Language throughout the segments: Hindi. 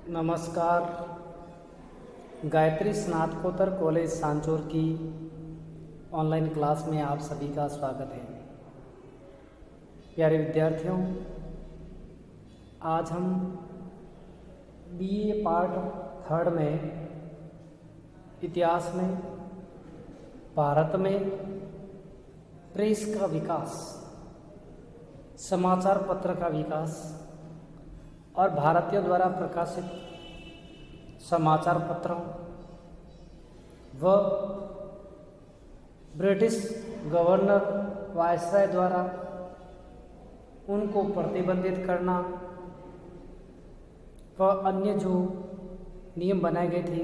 नमस्कार। गायत्री स्नातकोत्तर कॉलेज सांचौर की ऑनलाइन क्लास में आप सभी का स्वागत है। प्यारे विद्यार्थियों, आज हम बीए पार्ट 3 में इतिहास में भारत में प्रेस का विकास, समाचार पत्र का विकास और भारतीयों द्वारा प्रकाशित समाचार पत्रों व ब्रिटिश गवर्नर वायसराय द्वारा उनको प्रतिबंधित करना व अन्य जो नियम बनाए गए थे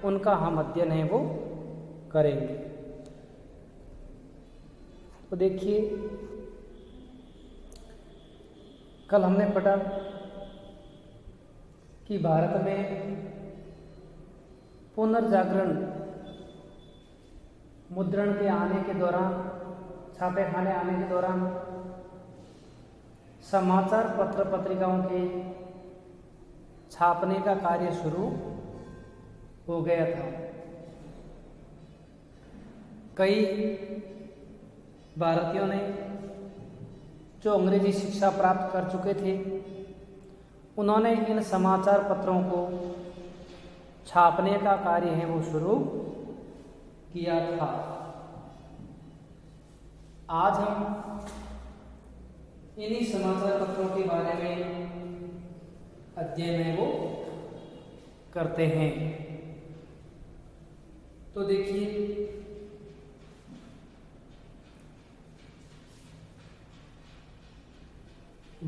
उनका हम अध्ययन है वो करेंगे। तो देखिए, कल हमने पढ़ा कि भारत में पुनर्जागरण मुद्रण के आने के दौरान, छापे खाने आने के दौरान समाचार पत्र पत्रिकाओं के छापने का कार्य शुरू हो गया था। कई भारतीयों ने जो अंग्रेजी शिक्षा प्राप्त कर चुके थे उन्होंने इन समाचार पत्रों को छापने का कार्य है वो शुरू किया था। आज हम इन्हीं समाचार पत्रों के बारे में अध्ययन है वो करते हैं। तो देखिए,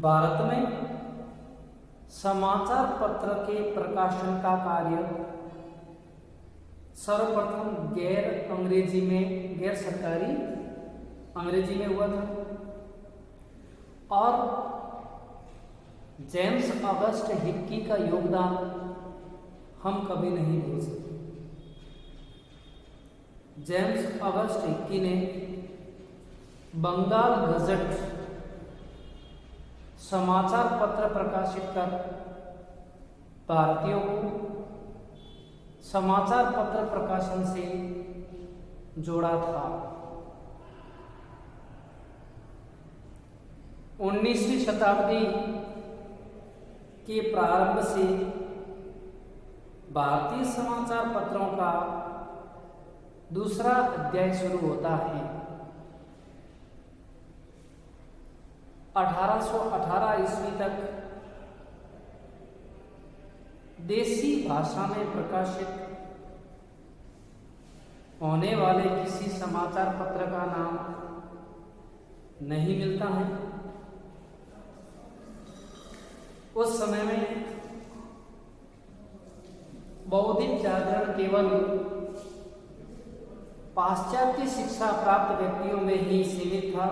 भारत में समाचार पत्र के प्रकाशन का कार्य सर्वप्रथम गैर सरकारी अंग्रेजी में हुआ था और जेम्स ऑगस्ट हिक्की का योगदान हम कभी नहीं भूल सकते। जेम्स ऑगस्ट हिक्की ने बंगाल गजट समाचार पत्र प्रकाशित कर भारतीयों को समाचार पत्र प्रकाशन से जोड़ा था। 19वीं शताब्दी के प्रारंभ से भारतीय समाचार पत्रों का दूसरा अध्याय शुरू होता है। 1818 ईस्वी तक देसी भाषा में प्रकाशित होने वाले किसी समाचार पत्र का नाम नहीं मिलता है। उस समय में बौद्धिक जागरण केवल पाश्चात्य शिक्षा प्राप्त व्यक्तियों में ही सीमित था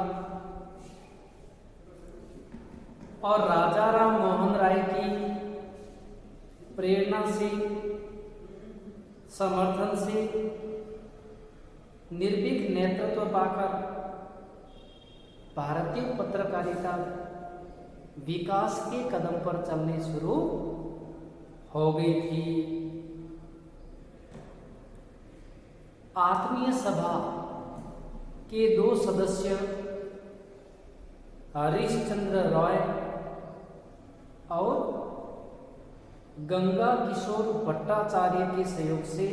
और राजा राम मोहन राय की प्रेरणा से, समर्थन से, निर्भीक नेतृत्व पाकर भारतीय पत्रकारिता विकास के कदम पर चलने शुरू हो गई थी। आत्मीय सभा के 2 सदस्य हरीशचंद्र रॉय और गंगा किशोर भट्टाचार्य के सहयोग से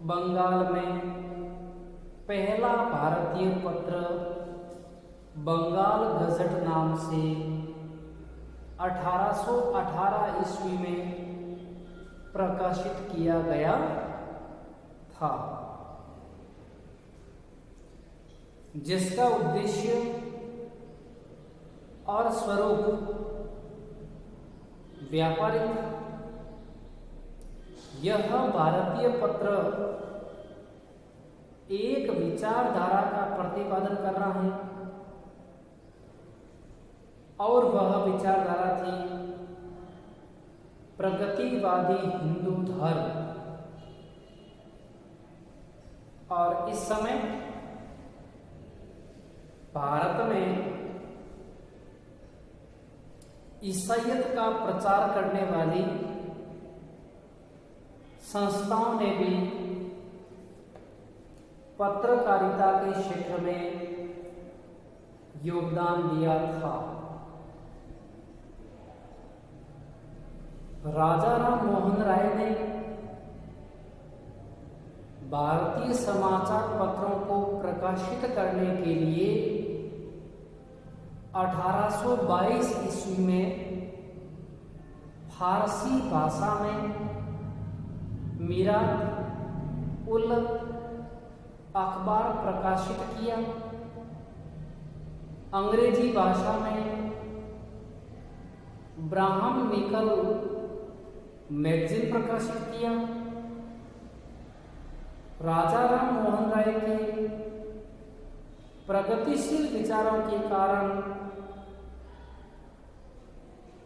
बंगाल में पहला भारतीय पत्र बंगाल गजट नाम से 1818 ईस्वी में प्रकाशित किया गया था, जिसका उद्देश्य और स्वरूप व्यापारिक। यह भारतीय पत्र एक विचारधारा का प्रतिपादन कर रहा है और वह विचारधारा थी प्रगतिवादी हिंदू धर्म। और इस समय भारत में ईसाईयत का प्रचार करने वाली संस्थाओं ने भी पत्रकारिता के क्षेत्र में योगदान दिया था। राजा राम मोहन राय ने भारतीय समाचार पत्रों को प्रकाशित करने के लिए 1822 ईस्वी में फारसी भाषा में मीरात उल अखबार प्रकाशित किया। अंग्रेजी भाषा में ब्राह्मणिकल मैगजीन प्रकाशित किया। राजा राम मोहन राय के प्रगतिशील विचारों के कारण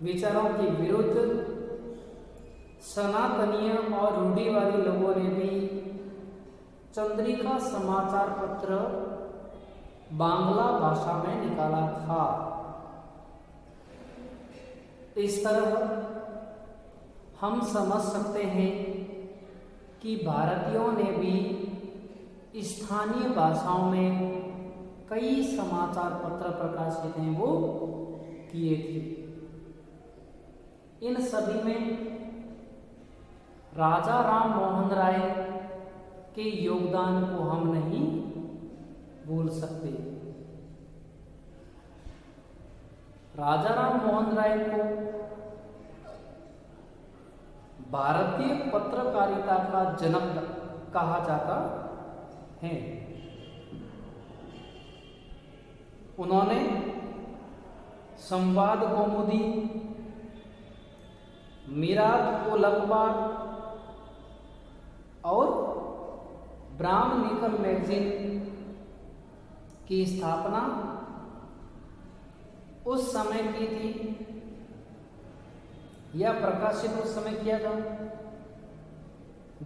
विचारों के विरुद्ध सनातनीय और रूढ़िवादी लोगों ने भी चंद्रिका समाचार पत्र बांग्ला भाषा में निकाला था। इस तरह हम समझ सकते हैं कि भारतीयों ने भी स्थानीय भाषाओं में कई समाचार पत्र प्रकाशित हैं वो किए थे। इन सभी में राजा राम मोहन राय के योगदान को हम नहीं भूल सकते। राजा राम मोहन राय को भारतीय पत्रकारिता का जनक कहा जाता है। उन्होंने संवाद कौमुदी, मीरात उल अखबार और ब्राह्मणिकल मैगजीन की स्थापना उस समय की थी या प्रकाशित उस समय किया था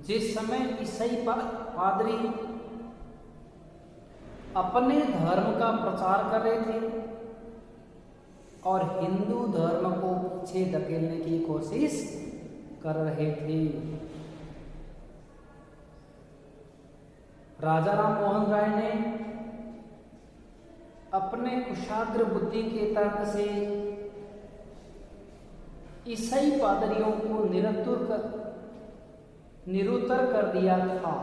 जिस समय ईसाई पादरी अपने धर्म का प्रचार कर रहे थे और हिंदू धर्म को पीछे धकेलने की कोशिश कर रहे थे। राजा राम मोहन राय ने अपने कुशाग्र बुद्धि के तर्क से ईसाई पादरियों को निरुत्तर कर दिया था।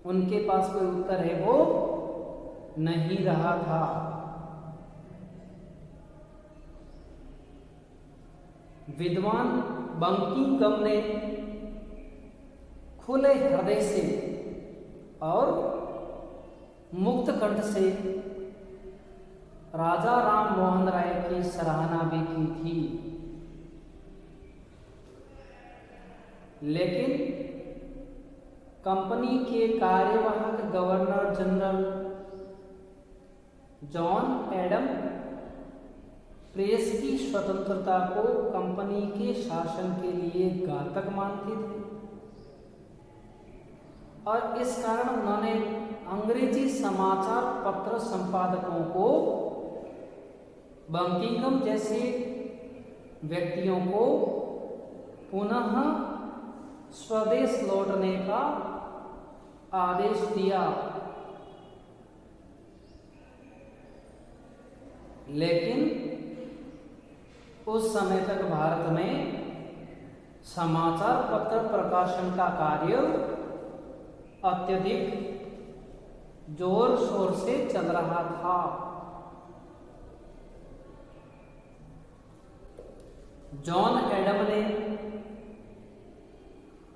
उनके पास कोई उत्तर है वो नहीं रहा था। विद्वान बंकिमचंद्र ने खुले हृदय से और मुक्त कंठ से राजा राम मोहन राय की सराहना भी की थी, लेकिन कंपनी के कार्यवाहक governor general John Adam press की स्वतंत्रता को कंपनी के शासन के लिए घातक मानते थे और इस कारण उन्होंने अंग्रेजी समाचार पत्र संपादकों को बंकिंघम जैसे व्यक्तियों को पुनः स्वदेश लौटने का आदेश दिया, लेकिन उस समय तक भारत में समाचार पत्र प्रकाशन का कार्य अत्यधिक जोर शोर से चल रहा था। जॉन एडम ने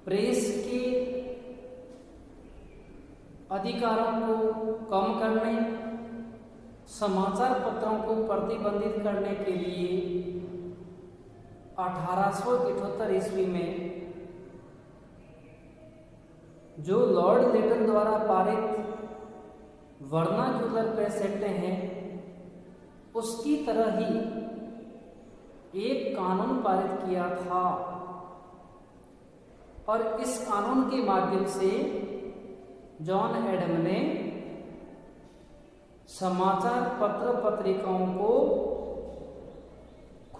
प्रेस के अधिकारों को कम करने, समाचार पत्रों को प्रतिबंधित करने के लिए 1878 ईस्वी में जो लॉर्ड लेटन द्वारा पारित वर्नाक्यूलर प्रेस एक्ट हैं, उसकी तरह ही एक कानून पारित किया था और इस कानून के माध्यम से जॉन एडम ने समाचार पत्र पत्रिकाओं को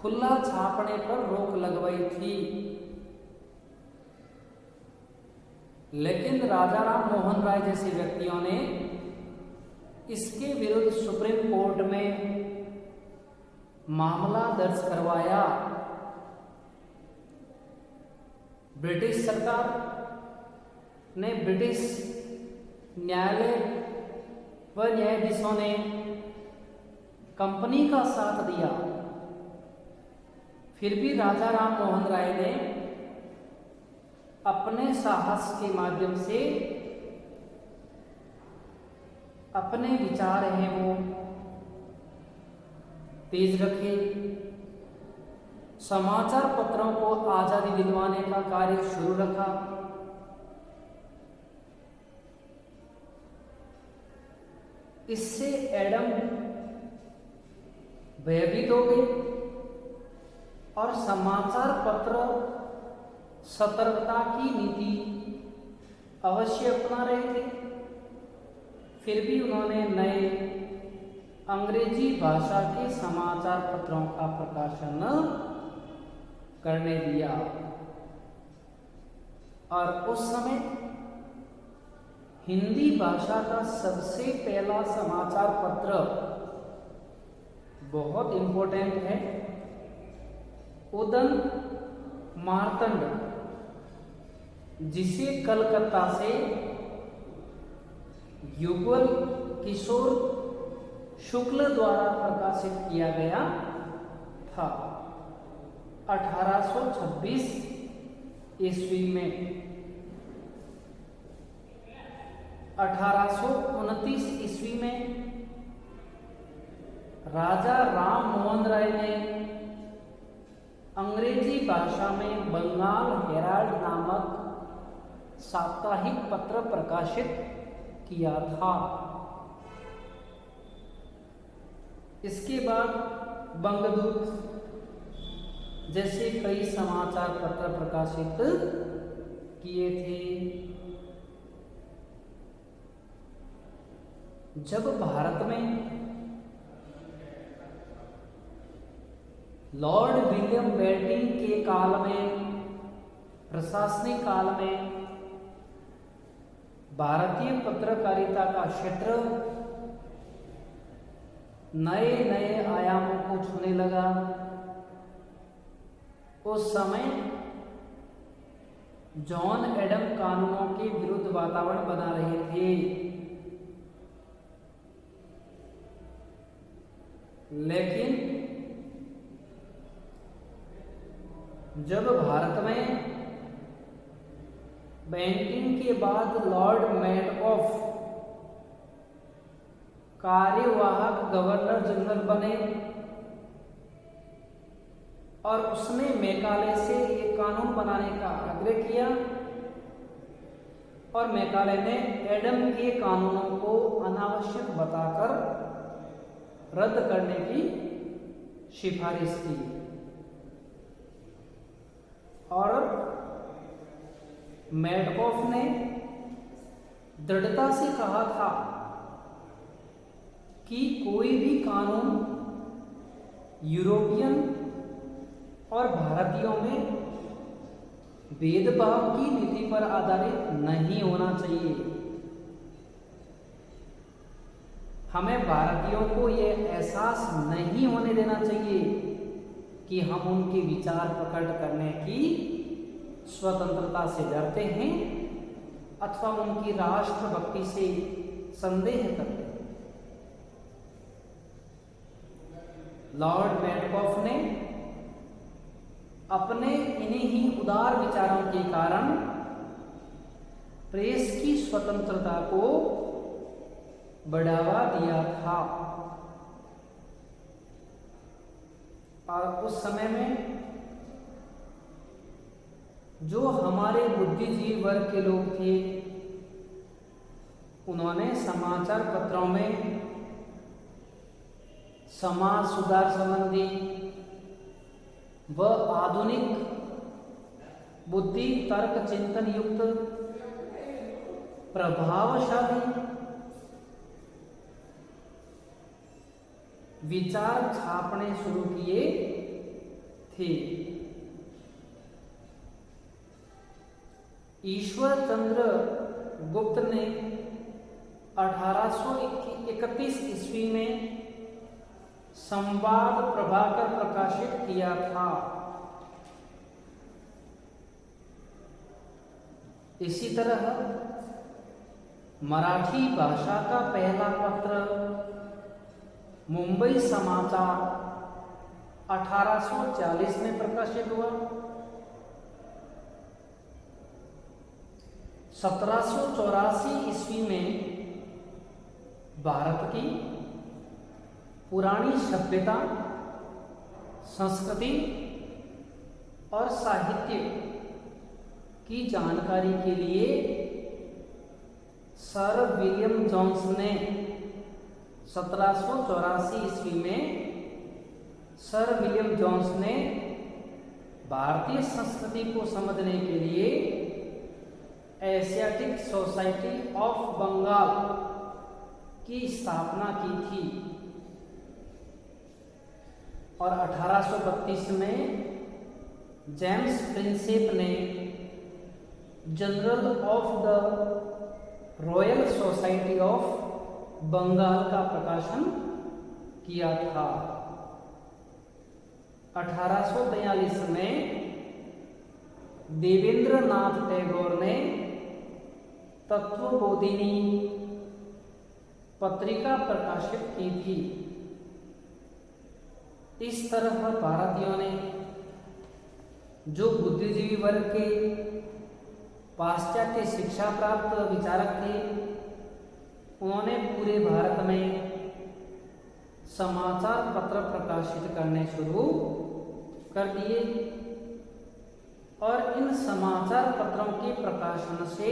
खुला छापने पर रोक लगवाई थी, लेकिन राजा राम मोहन राय जैसे व्यक्तियों ने इसके विरुद्ध सुप्रीम कोर्ट में मामला दर्ज करवाया। ब्रिटिश सरकार ने, ब्रिटिश न्यायालय व न्यायाधीशों ने कंपनी का साथ दिया, फिर भी राजा राम मोहन राय ने अपने साहस के माध्यम से अपने विचार हैं वो तेज रखे, समाचार पत्रों को आजादी दिलवाने का कार्य शुरू रखा। इससे एडम भयभीत हो गए और समाचार पत्र सतर्कता की नीति अवश्य अपना रहे थे, फिर भी उन्होंने नए अंग्रेजी भाषा के समाचार पत्रों का प्रकाशन करने दिया। और उस समय हिंदी भाषा का सबसे पहला समाचार पत्र, बहुत इंपॉर्टेंट है, उदन मार्तंड, जिसे कलकत्ता से युगल किशोर शुक्ल द्वारा प्रकाशित किया गया था 1826 ईस्वी में। 1829 ईस्वी में राजा राम मोहन राय ने अंग्रेजी भाषा में बंगाल हेराल्ड नामक साप्ताहिक पत्र प्रकाशित किया था। इसके बाद बंगदूत जैसे कई समाचार पत्र प्रकाशित किए थे। जब भारत में लॉर्ड विलियम बेंटिंक के काल में, प्रशासनिक काल में भारतीय पत्रकारिता का क्षेत्र नए नए आयामों को छूने लगा, उस समय जॉन एडम कानूनों के विरुद्ध वातावरण बना रहे थे। लेकिन जब भारत में बेंटिंक के बाद लॉर्ड मैडऑफ कार्यवाहक गवर्नर जनरल बने और उसने मैकाले से एक कानून बनाने का आग्रह किया और मैकाले ने एडम के कानूनों को अनावश्यक बताकर रद्द करने की सिफारिश की और मैडऑफ ने दृढ़ता से कहा था कि कोई भी कानून यूरोपियन और भारतीयों में भेदभाव की नीति पर आधारित नहीं होना चाहिए। हमें भारतीयों को यह एहसास नहीं होने देना चाहिए कि हम उनके विचार प्रकट करने की स्वतंत्रता से डरते हैं अथवा उनकी राष्ट्रभक्ति से संदेह करते हैं। लॉर्ड मैडऑफ ने अपने इन्हीं ही उदार विचारों के कारण प्रेस की स्वतंत्रता को बढ़ावा दिया था और उस समय में जो हमारे बुद्धिजीवी वर्ग के लोग थे उन्होंने समाचार पत्रों में समाज सुधार संबंधी व आधुनिक बुद्धि तर्क चिंतन युक्त प्रभावशाली विचार छापने शुरू किए थे। ईश्वर चंद्र गुप्त ने 1831 ईस्वी में संवाद प्रभाकर प्रकाशित किया था। इसी तरह मराठी भाषा का पहला पत्र मुंबई समाचार 1840 में प्रकाशित हुआ। 1784 ईस्वी में भारत की पुरानी सभ्यता, संस्कृति और साहित्य की जानकारी के लिए सर विलियम जोन्स ने 1784 ईस्वी में सर विलियम जोन्स ने भारतीय संस्कृति को समझने के लिए एशियाटिक सोसाइटी ऑफ बंगाल की स्थापना की थी और 1832 में जेम्स प्रिंसेप ने Journal of the Royal Society of Bengal का प्रकाशन किया था। 1842 में देवेंद्र नाथ टैगोर ने तत्वबोधिनी पत्रिका प्रकाशित की थी। इस तरह भारतीयों ने, जो बुद्धिजीवी वर्ग के पाश्चात्य शिक्षा प्राप्त विचारक थे, उन्होंने पूरे भारत में समाचार पत्र प्रकाशित करने शुरू कर दिए और इन समाचार पत्रों के प्रकाशन से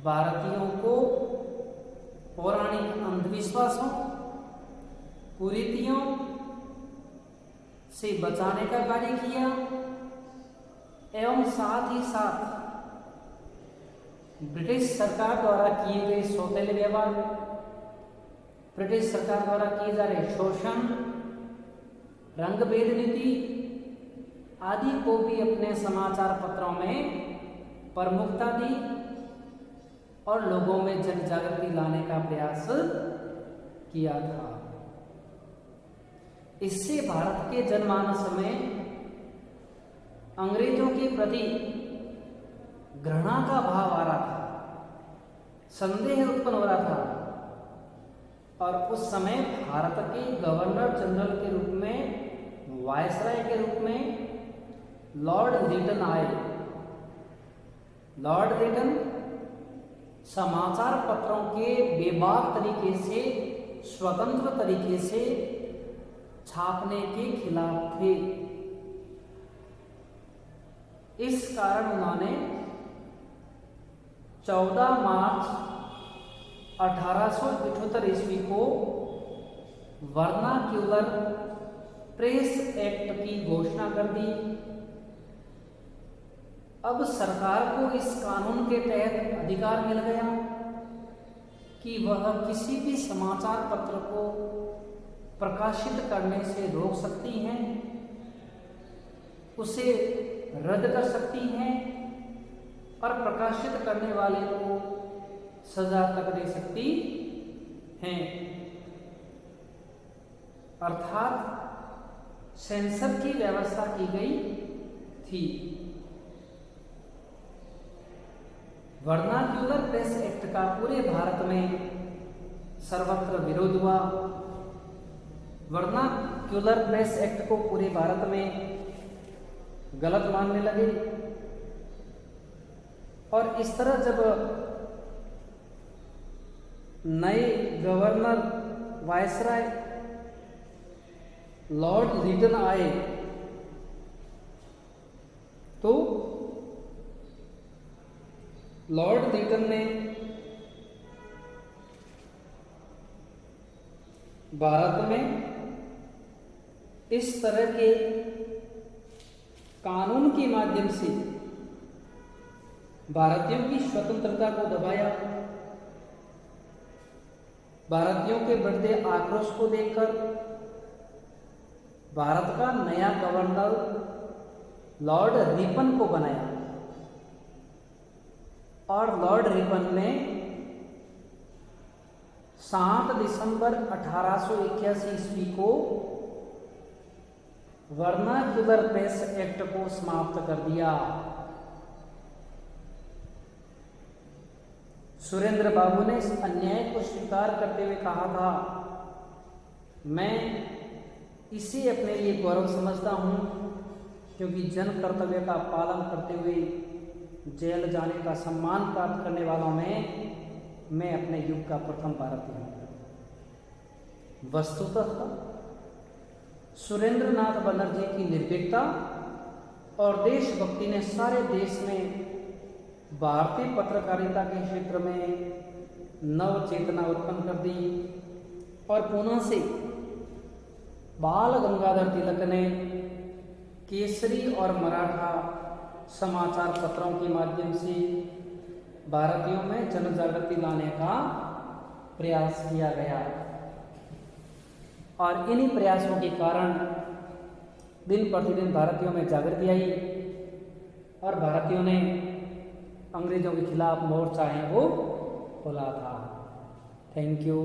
भारतीयों को पौराणिक अंधविश्वासों, कुरीतियों से बचाने का कार्य किया एवं साथ ही साथ ब्रिटिश सरकार द्वारा किए गए सौतेले व्यवहार, ब्रिटिश सरकार द्वारा किए जा रहे शोषण, रंगभेद नीति आदि को भी अपने समाचार पत्रों में प्रमुखता दी और लोगों में जन जागृति लाने का प्रयास किया था। इससे भारत के जनमानस में अंग्रेजों के प्रति घृणा का भाव आ रहा था, संदेह उत्पन्न हो रहा था और उस समय भारत के गवर्नर जनरल के रूप में, वायसराय के रूप में लॉर्ड लिटन आए। लॉर्ड लिटन समाचार पत्रों के बेबाक तरीके से, स्वतंत्र तरीके से छापने के खिलाफ थे। इस कारण उन्होंने 14 मार्च 1878 ईस्वी को वर्नाक्यूलर प्रेस एक्ट की घोषणा कर दी। अब सरकार को इस कानून के तहत अधिकार मिल गया कि वह किसी भी समाचार पत्र को प्रकाशित करने से रोक सकती हैं, उसे रद्द कर सकती हैं और प्रकाशित करने वाले को सजा तक दे सकती हैं। अर्थात सेंसर की व्यवस्था की गई थी। वर्नाक्यूलर प्रेस एक्ट का पूरे भारत में सर्वत्र विरोध हुआ। वर्नाक्यूलर प्रेस एक्ट को पूरे भारत में गलत मानने लगे और इस तरह जब नए गवर्नर वायसराय लॉर्ड लिटन आए तो लॉर्ड लिटन ने भारत में इस तरह के कानून के माध्यम से भारतीयों की स्वतंत्रता को दबाया। भारतीयों के बढ़ते आक्रोश को देखकर भारत का नया गवर्नर लॉर्ड रिपन को बनाया और लॉर्ड रिपन ने 7 दिसंबर 1881 ईस्वी को वर्नाक्युलर प्रेस एक्ट को समाप्त कर दिया। सुरेंद्र बाबू ने इस अन्याय को स्वीकार करते हुए कहा था, मैं इसे अपने लिए गौरव समझता हूं क्योंकि जन कर्तव्य का पालन करते हुए जेल जाने का सम्मान प्राप्त करने वालों में मैं अपने युग का प्रथम भारतीय हूं। वस्तुतः सुरेंद्र नाथ बनर्जी की निर्भीकता और देशभक्ति ने सारे देश में भारतीय पत्रकारिता के क्षेत्र में नव चेतना उत्पन्न कर दी और पुनः से बाल गंगाधर तिलक ने केसरी और मराठा समाचार पत्रों के माध्यम से भारतीयों में जन जागृति लाने का प्रयास किया गया और इन्हीं प्रयासों के कारण दिन प्रतिदिन भारतीयों में जागृति आई और भारतीयों ने अंग्रेजों के खिलाफ मोर्चा है वो खोला था। Thank you.